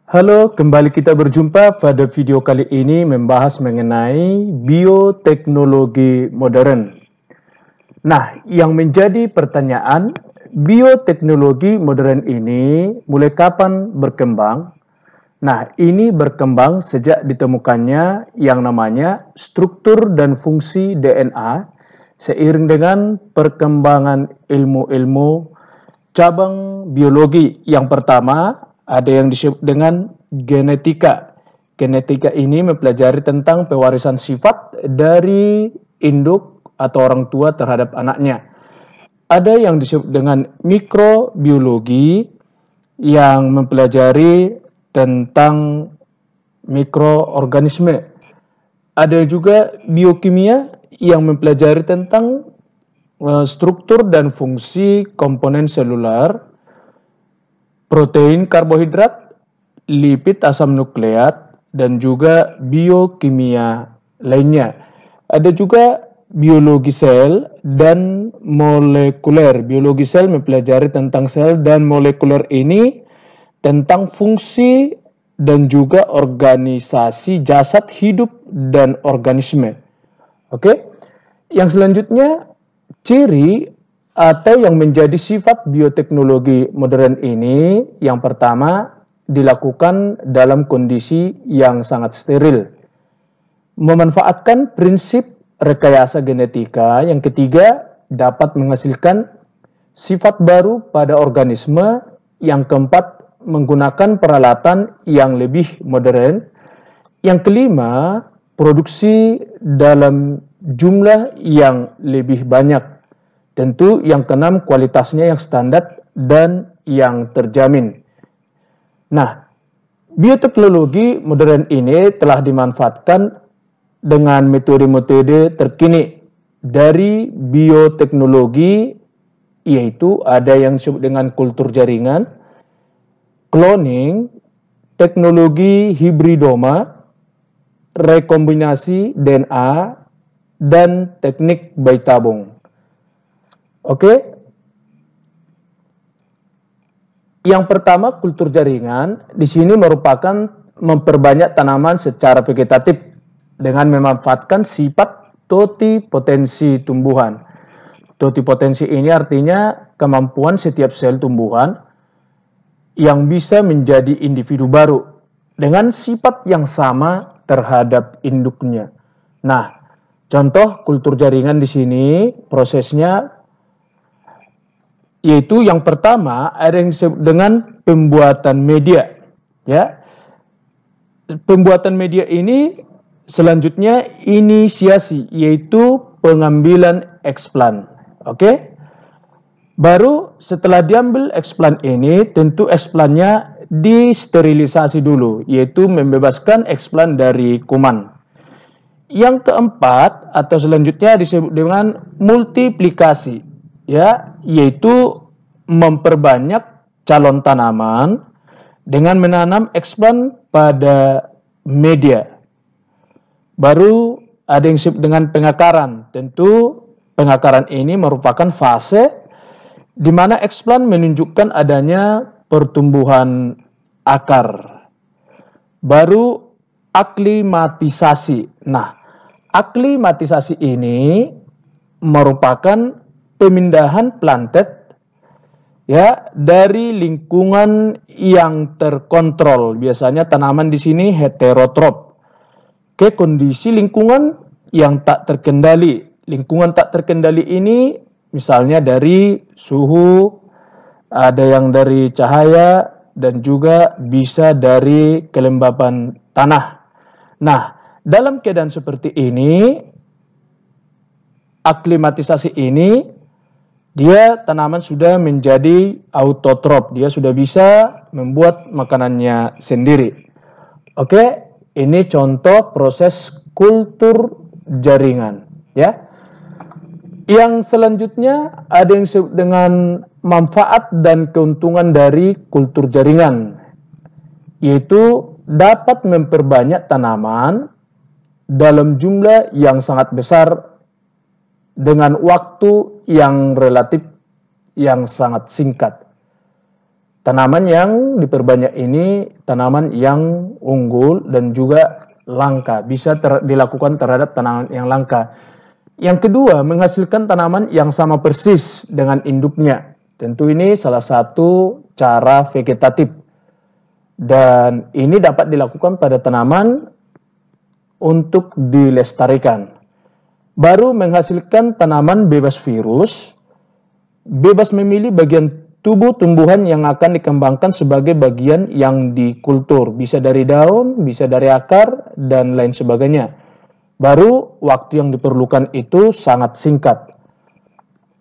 Halo, kembali kita berjumpa pada video kali ini membahas mengenai bioteknologi modern. Nah, yang menjadi pertanyaan, bioteknologi modern ini mulai kapan berkembang? Nah, ini berkembang sejak ditemukannya yang namanya struktur dan fungsi DNA seiring dengan perkembangan ilmu-ilmu cabang biologi. Yang pertama, ada yang disebut dengan genetika. Genetika ini mempelajari tentang pewarisan sifat dari induk atau orang tua terhadap anaknya. Ada yang disebut dengan mikrobiologi yang mempelajari tentang mikroorganisme. Ada juga biokimia yang mempelajari tentang struktur dan fungsi komponen selular, protein, karbohidrat, lipid, asam nukleat, dan juga biokimia lainnya. Ada juga biologi sel dan molekuler. Biologi sel mempelajari tentang sel dan molekuler ini tentang fungsi dan juga organisasi jasad hidup dan organisme. Oke. Yang selanjutnya, ciri atau yang menjadi sifat bioteknologi modern ini, yang pertama dilakukan dalam kondisi yang sangat steril. Memanfaatkan prinsip rekayasa genetika. Yang ketiga, dapat menghasilkan sifat baru pada organisme. Yang keempat, menggunakan peralatan yang lebih modern. Yang kelima, produksi dalam jumlah yang lebih banyak. Tentu yang keenam, kualitasnya yang standar dan yang terjamin. Nah, bioteknologi modern ini telah dimanfaatkan dengan metode-metode terkini dari bioteknologi, yaitu ada yang disebut dengan kultur jaringan, cloning, teknologi hibridoma, rekombinasi DNA, dan teknik bayi tabung. Oke. Yang pertama, kultur jaringan di sini merupakan memperbanyak tanaman secara vegetatif dengan memanfaatkan sifat totipotensi tumbuhan. Totipotensi ini artinya kemampuan setiap sel tumbuhan yang bisa menjadi individu baru dengan sifat yang sama terhadap induknya. Nah, contoh kultur jaringan di sini prosesnya yaitu yang pertama ada yang disebut dengan pembuatan media. Ya, pembuatan media ini selanjutnya inisiasi, yaitu pengambilan eksplan. Oke. Baru setelah diambil eksplan ini, tentu eksplannya disterilisasi dulu, yaitu membebaskan eksplan dari kuman. Yang keempat atau selanjutnya disebut dengan multiplikasi, ya, yaitu memperbanyak calon tanaman dengan menanam eksplan pada media. Baru ada yang disebut dengan pengakaran. Tentu pengakaran ini merupakan fase di mana eksplan menunjukkan adanya pertumbuhan akar. Baru aklimatisasi. Nah, aklimatisasi ini merupakan pemindahan plantet, ya, dari lingkungan yang terkontrol. Biasanya tanaman di sini heterotrop ke kondisi lingkungan yang tak terkendali. Lingkungan tak terkendali ini misalnya dari suhu, ada yang dari cahaya, dan juga bisa dari kelembapan tanah. Nah, dalam keadaan seperti ini, aklimatisasi ini, dia tanaman sudah menjadi autotrop. Dia sudah bisa membuat makanannya sendiri. Oke, ini contoh proses kultur jaringan. Ya. Yang selanjutnya ada yang disebut dengan manfaat dan keuntungan dari kultur jaringan, yaitu dapat memperbanyak tanaman dalam jumlah yang sangat besar dengan waktu yang relatif yang sangat singkat. Tanaman yang diperbanyak ini tanaman yang unggul dan juga langka, bisa dilakukan terhadap tanaman yang langka. Yang kedua, menghasilkan tanaman yang sama persis dengan induknya. Tentu ini salah satu cara vegetatif. Dan ini dapat dilakukan pada tanaman untuk dilestarikan. Baru menghasilkan tanaman bebas virus, bebas memilih bagian tubuh tumbuhan yang akan dikembangkan sebagai bagian yang dikultur. Bisa dari daun, bisa dari akar, dan lain sebagainya. Baru waktu yang diperlukan itu sangat singkat.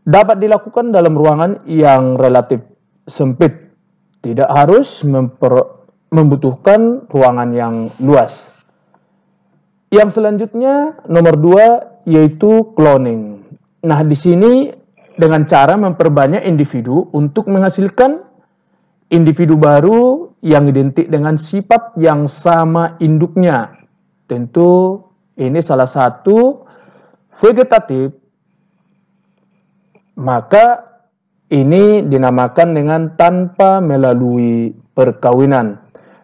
Dapat dilakukan dalam ruangan yang relatif sempit. Tidak harus membutuhkan ruangan yang luas. Yang selanjutnya, nomor 2, yaitu cloning. Nah, di sini dengan cara memperbanyak individu untuk menghasilkan individu baru yang identik dengan sifat yang sama induknya. Tentu ini salah satu vegetatif, maka ini dinamakan dengan tanpa melalui perkawinan.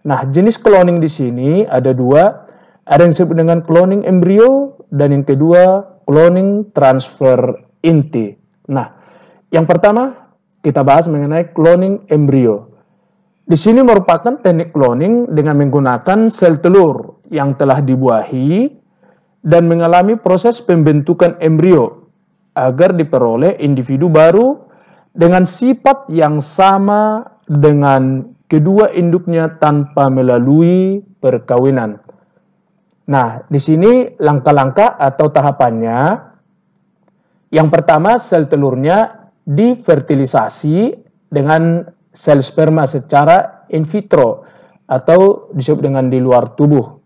Nah, jenis cloning di sini ada 2, ada yang disebut dengan cloning embrio dan yang kedua cloning transfer inti. Nah, yang pertama kita bahas mengenai cloning embrio. Di sini merupakan teknik cloning dengan menggunakan sel telur yang telah dibuahi dan mengalami proses pembentukan embrio agar diperoleh individu baru dengan sifat yang sama dengan kedua induknya tanpa melalui perkawinan. Nah, di sini langkah-langkah atau tahapannya. Yang pertama, sel telurnya difertilisasi dengan sel sperma secara in vitro atau disebut dengan di luar tubuh.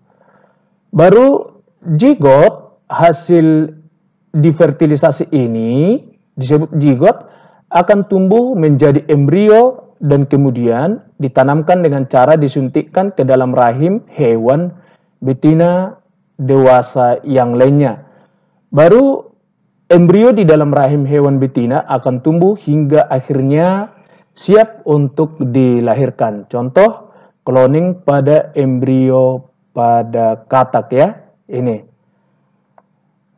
Baru zigot, hasil difertilisasi ini disebut zigot, akan tumbuh menjadi embrio dan kemudian ditanamkan dengan cara disuntikkan ke dalam rahim hewan betina dewasa yang lainnya. Baru embrio di dalam rahim hewan betina akan tumbuh hingga akhirnya siap untuk dilahirkan. Contoh cloning pada embrio pada katak ya. Ini.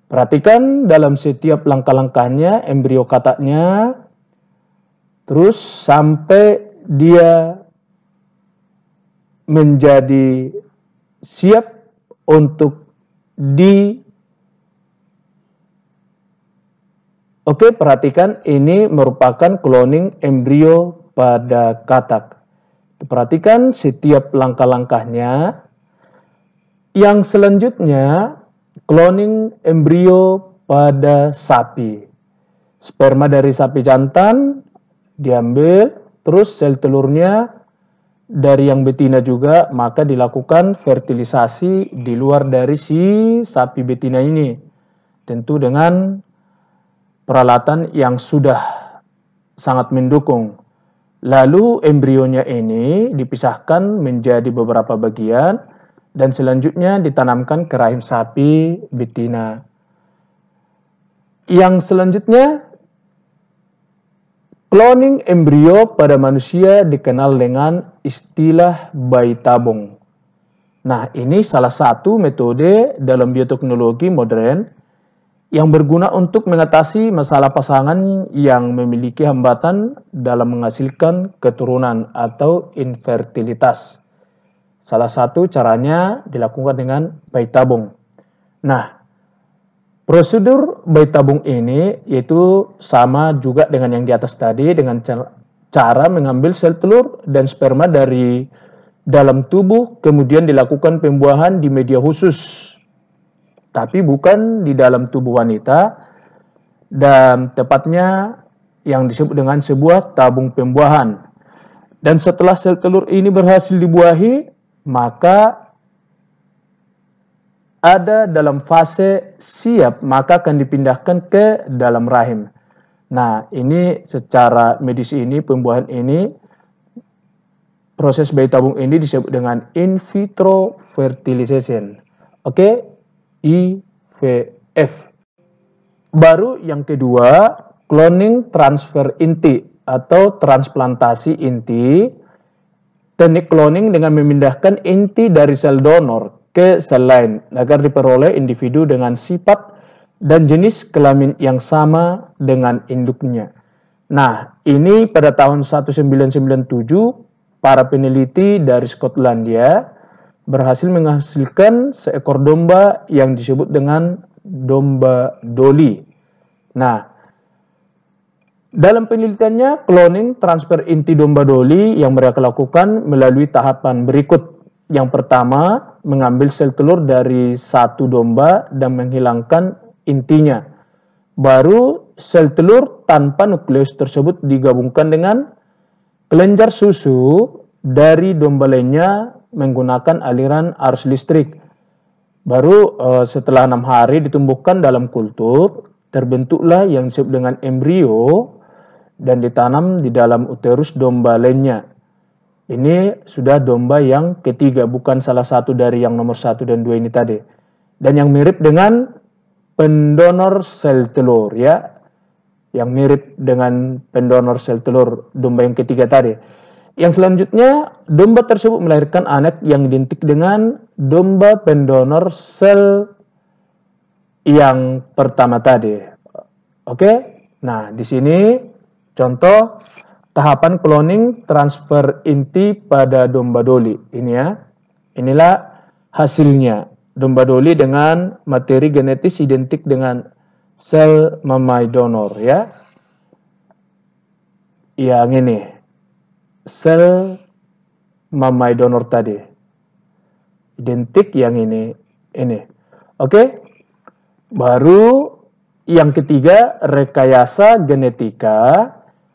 Perhatikan dalam setiap langkah-langkahnya embrio kataknya terus sampai dia menjadi siap untuk Oke, perhatikan ini merupakan cloning embrio pada katak. Perhatikan setiap langkah-langkahnya. Yang selanjutnya, cloning embrio pada sapi. Sperma dari sapi jantan diambil, terus sel telurnya dari yang betina juga, maka dilakukan fertilisasi di luar dari si sapi betina ini. Tentu dengan peralatan yang sudah sangat mendukung. Lalu embrionya ini dipisahkan menjadi beberapa bagian dan selanjutnya ditanamkan ke rahim sapi betina. Yang selanjutnya, cloning embrio pada manusia dikenal dengan istilah bayi tabung. Nah, ini salah satu metode dalam bioteknologi modern yang berguna untuk mengatasi masalah pasangan yang memiliki hambatan dalam menghasilkan keturunan atau infertilitas. Salah satu caranya dilakukan dengan bayi tabung. Nah, prosedur bayi tabung ini yaitu sama juga dengan yang di atas tadi, dengan cara mengambil sel telur dan sperma dari dalam tubuh, kemudian dilakukan pembuahan di media khusus. Tapi bukan di dalam tubuh wanita, dan tepatnya yang disebut dengan sebuah tabung pembuahan. Dan setelah sel telur ini berhasil dibuahi, maka ada dalam fase siap, maka akan dipindahkan ke dalam rahim. Nah, ini secara medis ini, pembuahan ini, proses bayi tabung ini disebut dengan in vitro fertilization. Oke? IVF. Baru yang kedua, cloning transfer inti atau transplantasi inti. teknik cloning dengan memindahkan inti dari sel donor ke sel lain agar diperoleh individu dengan sifat dan jenis kelamin yang sama dengan induknya. Nah, ini pada tahun 1997 para peneliti dari Skotlandia berhasil menghasilkan seekor domba yang disebut dengan domba Dolly. Nah, dalam penelitiannya, cloning transfer inti domba Dolly yang mereka lakukan melalui tahapan berikut. Yang pertama, mengambil sel telur dari satu domba dan menghilangkan intinya. Baru sel telur tanpa nukleus tersebut digabungkan dengan kelenjar susu dari domba lainnya menggunakan aliran arus listrik. Baru setelah 6 hari ditumbuhkan dalam kultur, terbentuklah yang disebut dengan embrio dan ditanam di dalam uterus domba lainnya. Ini sudah domba yang ketiga, bukan salah satu dari yang nomor 1 dan 2 ini tadi. Dan yang mirip dengan pendonor sel telur, ya. Yang mirip dengan pendonor sel telur domba yang ketiga tadi. Yang selanjutnya, domba tersebut melahirkan anak yang identik dengan domba pendonor sel yang pertama tadi. Oke? Nah, di sini contoh tahapan cloning transfer inti pada domba Dolly. Ini ya. Inilah hasilnya. Domba Dolly dengan materi genetis identik dengan sel mamai donor ya. Yang ini. Sel mamai donor tadi. Identik yang ini. Ini. Oke? Baru yang ketiga, rekayasa genetika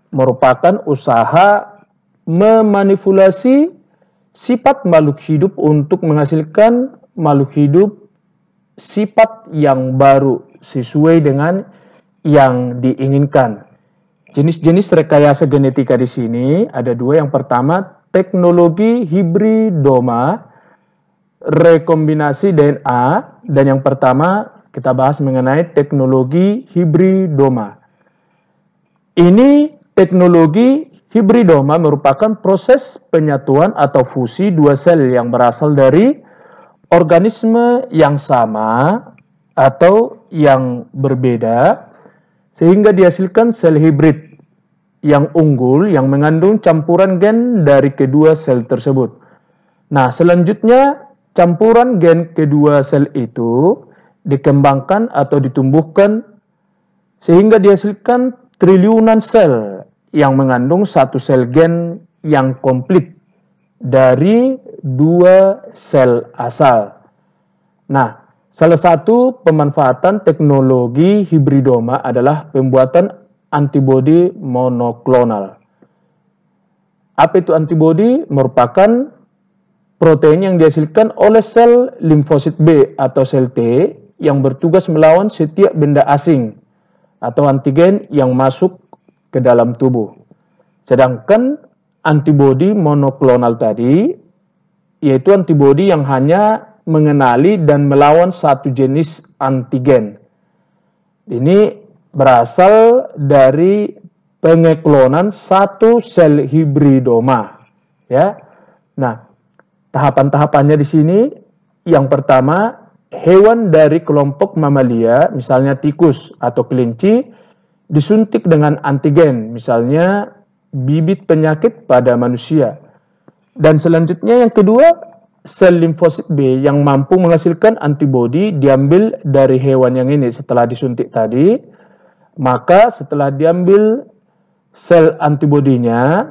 merupakan usaha memanipulasi sifat makhluk hidup untuk menghasilkan makhluk hidup sifat yang baru sesuai dengan yang diinginkan. Jenis-jenis rekayasa genetika di sini ada dua. Yang pertama, teknologi hibridoma, rekombinasi DNA, dan yang pertama kita bahas mengenai teknologi hibridoma. Ini teknologi hibridoma merupakan proses penyatuan atau fusi dua sel yang berasal dari organisme yang sama atau yang berbeda sehingga dihasilkan sel hibrid yang unggul yang mengandung campuran gen dari kedua sel tersebut. Nah, selanjutnya campuran gen kedua sel itu dikembangkan atau ditumbuhkan sehingga dihasilkan triliunan sel yang mengandung satu sel gen yang komplit dari dua sel asal. Nah, salah satu pemanfaatan teknologi hibridoma adalah pembuatan antibodi monoklonal. Apa itu antibodi? Merupakan protein yang dihasilkan oleh sel limfosit B atau sel T yang bertugas melawan setiap benda asing atau antigen yang masuk ke dalam tubuh. Sedangkan antibodi monoklonal tadi yaitu antibodi yang hanya mengenali dan melawan satu jenis antigen. Ini berasal dari pengeklonan satu sel hibridoma, ya. Nah, tahapan-tahapannya di sini yang pertama, hewan dari kelompok mamalia, misalnya tikus atau kelinci, disuntik dengan antigen, misalnya bibit penyakit pada manusia. Dan selanjutnya yang kedua, sel limfosit B yang mampu menghasilkan antibodi diambil dari hewan yang ini setelah disuntik tadi. Maka setelah diambil sel antibodinya,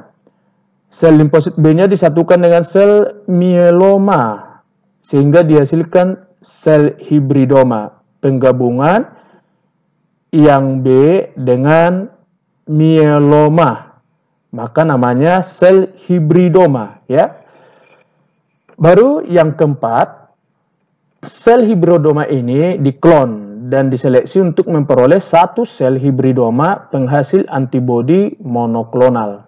sel limfosit B-nya disatukan dengan sel mieloma sehingga dihasilkan sel hibridoma, penggabungan yang B dengan mieloma, maka namanya sel hibridoma, ya. Baru yang keempat, sel hibridoma ini diklon dan diseleksi untuk memperoleh satu sel hibridoma penghasil antibodi monoklonal.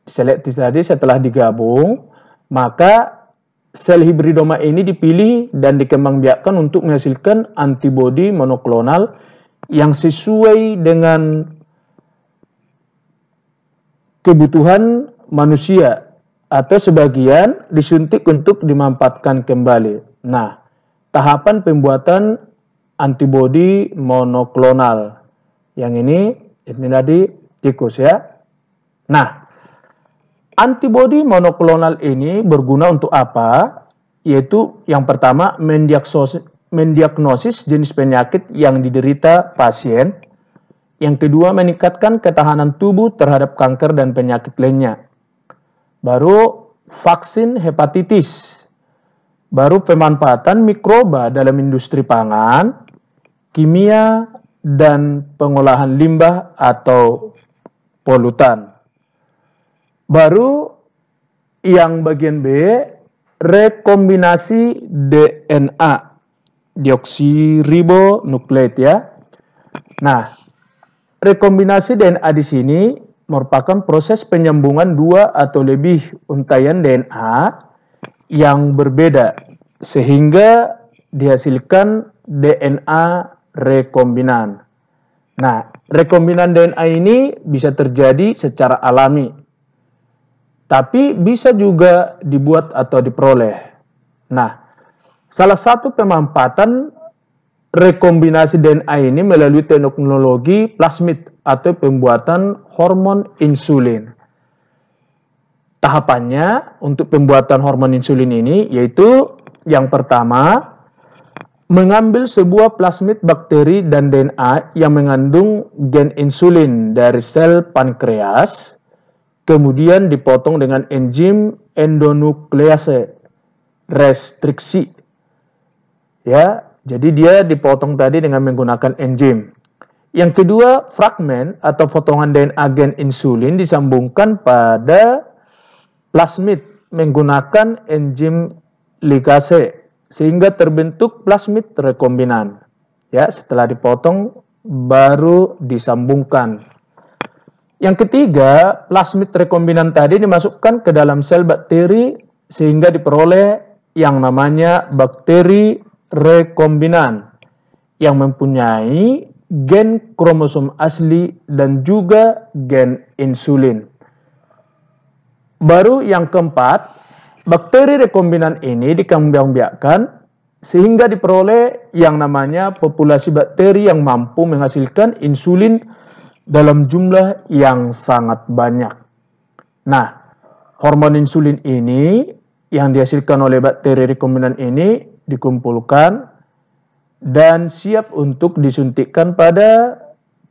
Diseleksi tadi setelah digabung, maka sel hibridoma ini dipilih dan dikembangbiakkan untuk menghasilkan antibodi monoklonal yang sesuai dengan kebutuhan manusia atau sebagian disuntik untuk dimanfaatkan kembali. Nah, tahapan pembuatan antibodi monoklonal. Yang ini tadi tikus ya. Nah, antibodi monoklonal ini berguna untuk apa? Yaitu yang pertama mendiagnosis jenis penyakit yang diderita pasien. Yang kedua, meningkatkan ketahanan tubuh terhadap kanker dan penyakit lainnya. Baru vaksin hepatitis. Baru pemanfaatan mikroba dalam industri pangan, kimia, dan pengolahan limbah atau polutan. Baru yang bagian B, rekombinasi DNA, deoksiribonukleat ya. Nah, rekombinasi DNA di sini merupakan proses penyambungan dua atau lebih untaian DNA yang berbeda sehingga dihasilkan DNA rekombinan. Nah, rekombinan DNA ini bisa terjadi secara alami, tapi bisa juga dibuat atau diperoleh. Nah, salah satu pemanfaatan rekombinasi DNA ini melalui teknologi plasmid atau pembuatan hormon insulin. Tahapannya untuk pembuatan hormon insulin ini yaitu yang pertama, mengambil sebuah plasmid bakteri dan DNA yang mengandung gen insulin dari sel pankreas, kemudian dipotong dengan enzim endonuklease restriksi. Ya, jadi dia dipotong tadi dengan menggunakan enzim. Yang kedua, fragmen atau potongan DNA gen insulin disambungkan pada plasmid menggunakan enzim ligase sehingga terbentuk plasmid rekombinan. Ya, setelah dipotong baru disambungkan. Yang ketiga, plasmid rekombinan tadi dimasukkan ke dalam sel bakteri sehingga diperoleh yang namanya bakteri rekombinan yang mempunyai gen kromosom asli dan juga gen insulin. Baru yang keempat, bakteri rekombinan ini dikembangbiakkan sehingga diperoleh yang namanya populasi bakteri yang mampu menghasilkan insulin dalam jumlah yang sangat banyak. Nah, hormon insulin ini yang dihasilkan oleh bakteri rekombinan ini dikumpulkan dan siap untuk disuntikkan pada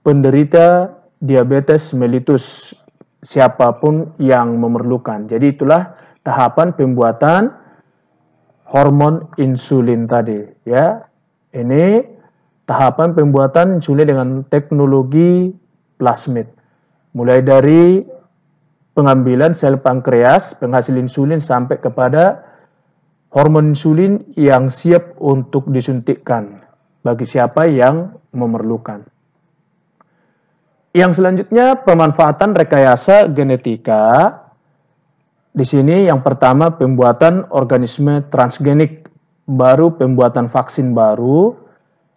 penderita diabetes mellitus siapapun yang memerlukan. Jadi itulah tahapan pembuatan hormon insulin tadi ya. Ini tahapan pembuatan insulin dengan teknologi plasmid. Mulai dari pengambilan sel pankreas penghasil insulin sampai kepada hormon insulin yang siap untuk disuntikkan bagi siapa yang memerlukan. Yang selanjutnya pemanfaatan rekayasa genetika. Di sini yang pertama pembuatan organisme transgenik, baru pembuatan vaksin baru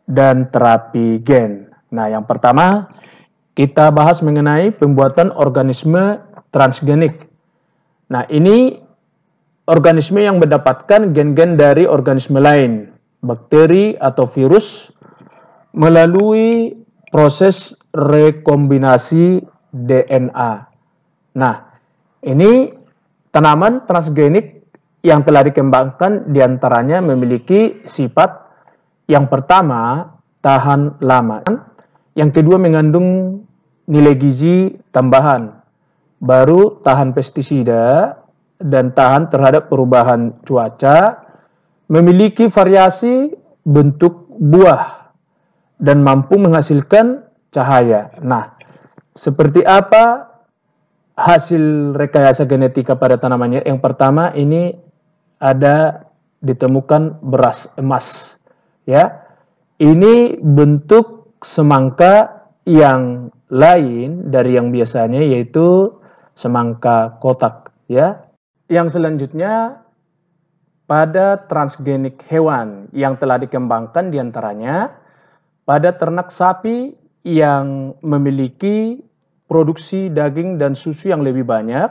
dan terapi gen. Nah, yang pertama kita bahas mengenai pembuatan organisme transgenik. Nah, ini organisme yang mendapatkan gen-gen dari organisme lain, bakteri atau virus, melalui proses rekombinasi DNA. Nah, ini tanaman transgenik yang telah dikembangkan diantaranya memiliki sifat yang pertama, tahan lama. Yang kedua, mengandung nilai gizi tambahan. Baru tahan pestisida dan tahan terhadap perubahan cuaca, memiliki variasi bentuk buah, dan mampu menghasilkan cahaya. Nah, seperti apa hasil rekayasa genetika pada tanamannya? Yang pertama ini ada ditemukan beras emas. Ya, ini bentuk semangka yang lain dari yang biasanya, yaitu semangka kotak. Ya, yang selanjutnya pada transgenik hewan yang telah dikembangkan diantaranya pada ternak sapi yang memiliki produksi daging dan susu yang lebih banyak,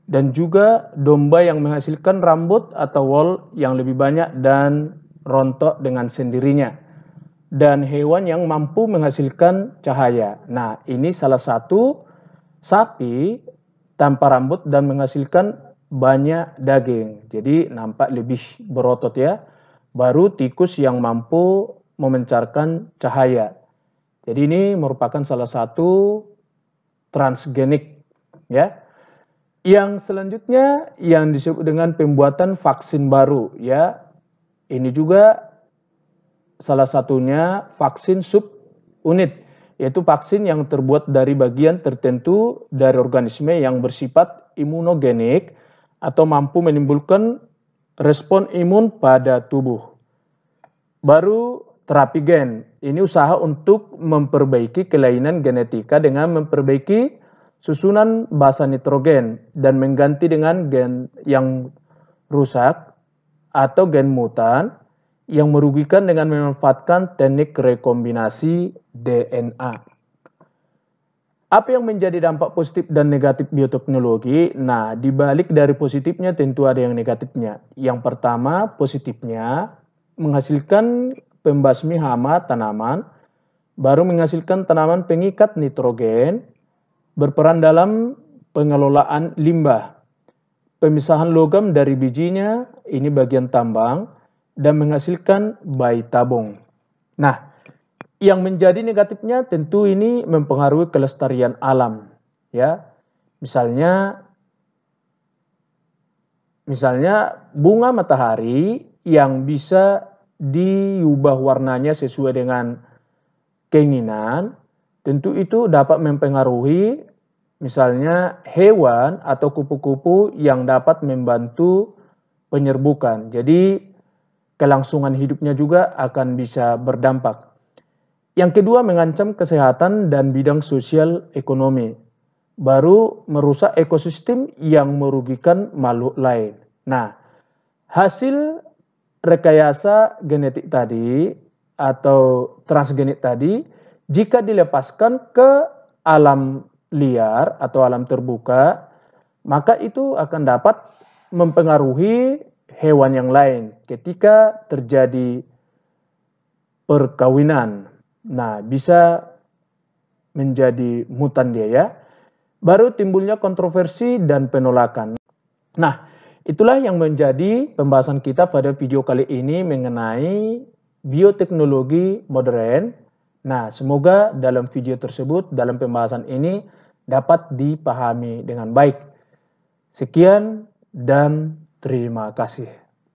dan juga domba yang menghasilkan rambut atau wool yang lebih banyak dan rontok dengan sendirinya, dan hewan yang mampu menghasilkan cahaya. Nah, ini salah satu sapi tanpa rambut dan menghasilkan banyak daging. Jadi nampak lebih berotot ya. Baru tikus yang mampu memancarkan cahaya. Jadi ini merupakan salah satu transgenik ya. Yang selanjutnya yang disebut dengan pembuatan vaksin baru ya. Ini juga salah satunya vaksin subunit, yaitu vaksin yang terbuat dari bagian tertentu dari organisme yang bersifat imunogenik atau mampu menimbulkan respon imun pada tubuh. Baru terapi gen, ini usaha untuk memperbaiki kelainan genetika dengan memperbaiki susunan basa nitrogen dan mengganti dengan gen yang rusak atau gen mutan yang merugikan dengan memanfaatkan teknik rekombinasi DNA. Apa yang menjadi dampak positif dan negatif bioteknologi? Nah, dibalik dari positifnya tentu ada yang negatifnya. Yang pertama, positifnya menghasilkan pembasmi hama tanaman, baru menghasilkan tanaman pengikat nitrogen, berperan dalam pengelolaan limbah, pemisahan logam dari bijinya, ini bagian tambang, dan menghasilkan bayi tabung. Nah, yang menjadi negatifnya tentu ini mempengaruhi kelestarian alam, ya. Misalnya bunga matahari yang bisa diubah warnanya sesuai dengan keinginan, tentu itu dapat mempengaruhi misalnya hewan atau kupu-kupu yang dapat membantu penyerbukan. Jadi kelangsungan hidupnya juga akan bisa berdampak. Yang kedua, mengancam kesehatan dan bidang sosial ekonomi. Baru merusak ekosistem yang merugikan makhluk lain. Nah, hasil rekayasa genetik tadi atau transgenik tadi, jika dilepaskan ke alam liar atau alam terbuka, maka itu akan dapat mempengaruhi hewan yang lain ketika terjadi perkawinan. Nah, bisa menjadi mutan dia ya. Baru timbulnya kontroversi dan penolakan. Nah, itulah yang menjadi pembahasan kita pada video kali ini mengenai bioteknologi modern. Nah, semoga dalam video tersebut, dalam pembahasan ini dapat dipahami dengan baik. Sekian dan terima kasih.